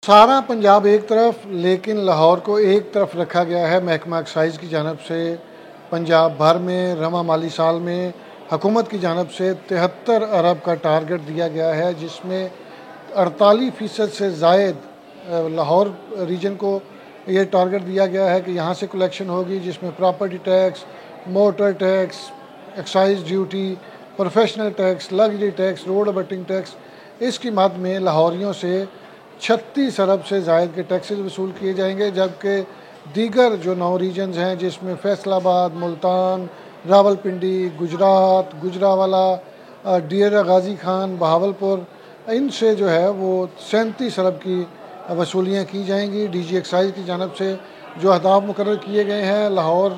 सारा पंजाब एक तरफ लेकिन लाहौर को एक तरफ रखा गया है। महकमा एक्साइज़ की जानब से पंजाब भर में रवा माली साल में हुकूमत की जानब से 73 अरब का टारगेट दिया गया है, जिसमें 48% से ज़ायद लाहौर रीजन को ये टारगेट दिया गया है कि यहाँ से कलेक्शन होगी, जिसमें property tax, motor tax, excise duty, professional tax, luxury tax, road abutting tax. इसकी मद में लाहौरियों से 36 अरब से ज़ायद के टैक्सेस वसूल किए जाएंगे, जबकि दीगर जो 9 रीजन्स हैं जिसमें फैसलाबाद, मुल्तान, रावलपिंडी, गुजरात, गुजरावाला, डेरा गाजी खान, बहावलपुर, इनसे जो है वो 37 अरब की वसूलियाँ की जाएंगी। डीजी एक्साइज़ की जानब से जो अहदाफ मुकर्रर किए गए हैं, लाहौर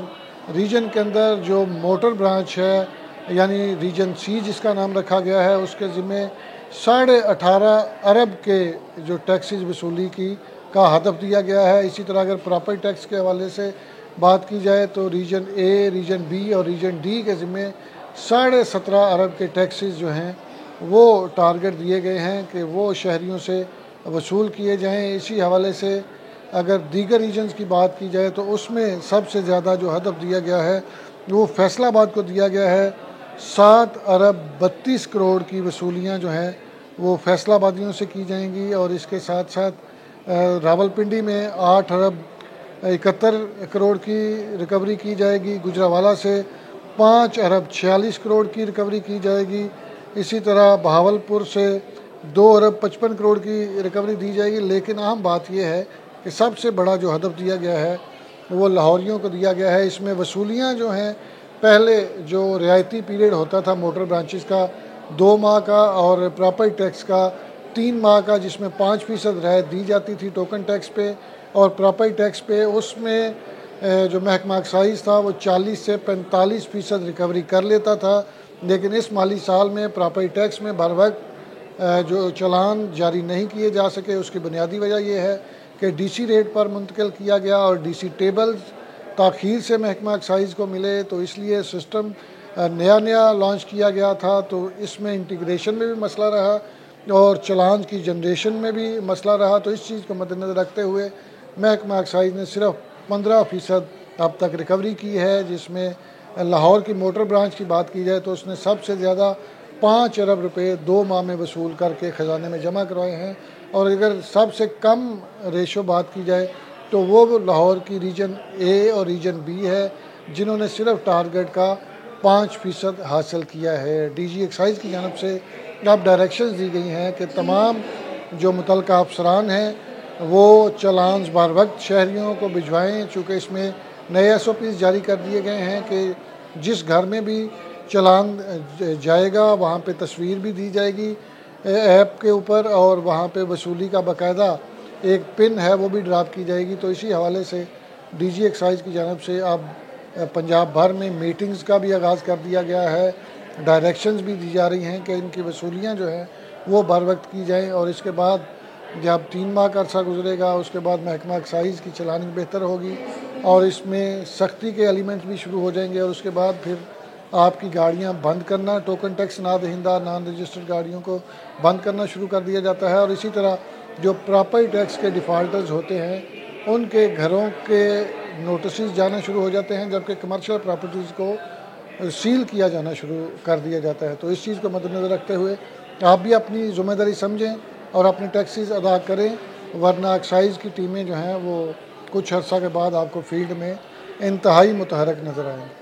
रीजन के अंदर जो मोटर ब्रांच है यानी रीजन सी जिसका नाम रखा गया है, उसके ज़िम्मे 18.5 अरब के जो टैक्सेस वसूली का हदफ दिया गया है। इसी तरह अगर प्रॉपर्टी टैक्स के हवाले से बात की जाए तो रीजन ए, रीजन बी और रीजन डी के ज़िम्मे 17.5 अरब के टैक्सेस जो हैं वो टारगेट दिए गए हैं कि वो शहरियों से वसूल किए जाएं। इसी हवाले से अगर दीगर रीजन्स की बात की जाए तो उसमें सबसे ज़्यादा जो हदफ दिया गया है वो फैसलाबाद को दिया गया है। 7 अरब 32 करोड़ की वसूलियाँ जो हैं वो फैसलाबादियों से की जाएंगी और इसके साथ साथ रावलपिंडी में 8 अरब 71 करोड़ की रिकवरी की जाएगी। गुजरावाला से 5 अरब 46 करोड़ की रिकवरी की जाएगी। इसी तरह बहावलपुर से 2 अरब 55 करोड़ की रिकवरी दी जाएगी। लेकिन अहम बात यह है कि सबसे बड़ा जो हदफ दिया गया है वो लाहौरियों को दिया गया है। इसमें वसूलियाँ जो हैं, पहले जो रियायती पीरियड होता था मोटर ब्रांचेस का 2 माह का और प्रॉपर्टी टैक्स का 3 माह का, जिसमें 5% रियायत दी जाती थी टोकन टैक्स पे और प्रॉपर्टी टैक्स पे, उसमें जो महकमा एक्साइज़ था वो 40 से 45% रिकवरी कर लेता था। लेकिन इस माली साल में प्रॉपर्टी टैक्स में बर वक्त जो चालान जारी नहीं किए जा सके, उसकी बुनियादी वजह यह है कि डीसी रेट पर मुंतकिल किया गया और डीसी टेबल्स ताख़ीर से महकमा एक्साइज़ को मिले, तो इसलिए सिस्टम नया लॉन्च किया गया था। तो इसमें इंटीग्रेशन में भी मसला रहा और चालान की जनरेशन में भी मसला रहा। तो इस चीज़ को मद्देनज़र रखते हुए महकमा एक्साइज़ ने सिर्फ 15% अब तक रिकवरी की है, जिसमें लाहौर की मोटर ब्रांच की बात की जाए तो उसने सबसे ज़्यादा 5 अरब रुपये 2 माह में वसूल करके ख़जाने में जमा करवाए हैं। और अगर सबसे कम रेशो बात की जाए तो वो लाहौर की रीजन ए और रीजन बी है, जिन्होंने सिर्फ टारगेट का 5% हासिल किया है। डीजी एक्साइज़ की जानब से अब डायरेक्शंस दी गई हैं कि तमाम जो मुतल्लिका अफसरान हैं वो चालान्स बर वक्त शहरियों को भिजवाएँ, चूँकि इसमें नए SOPs जारी कर दिए गए हैं कि जिस घर में भी चालान जाएगा वहाँ पे तस्वीर भी दी जाएगी ऐप के ऊपर और वहाँ पे वसूली का बाकायदा एक पिन है वो भी ड्रॉप की जाएगी। तो इसी हवाले से डीजी एक्साइज़ की जानब से अब पंजाब भर में मीटिंग्स का भी आगाज़ कर दिया गया है। डायरेक्शंस भी दी जा रही हैं कि इनकी वसूलियाँ जो हैं वो बर वक्त की जाएँ और इसके बाद जब 3 माह का अरसा गुजरेगा उसके बाद महकमा एक्साइज़ की चलानी बेहतर होगी और इसमें सख्ती के एलिमेंट्स भी शुरू हो जाएंगे और उसके बाद फिर आपकी गाड़ियां बंद करना, टोकन टैक्स ना दहिंदा नॉन रजिस्टर्ड गाड़ियों को बंद करना शुरू कर दिया जाता है। और इसी तरह जो प्रॉपर्टी टैक्स के डिफ़ॉल्टर्स होते हैं उनके घरों के नोटिस जाना शुरू हो जाते हैं, जबकि कमर्शियल प्रॉपर्टीज़ को सील किया जाना शुरू कर दिया जाता है। तो इस चीज़ को मद्देनज़र रखते हुए आप भी अपनी ज़िम्मेदारी समझें और अपने टैक्सेस अदा करें, वरना एक्साइज़ की टीमें जो हैं वो कुछ अर्सा के बाद आपको फील्ड में इंतहाई मुतहरक नज़र आएंगी।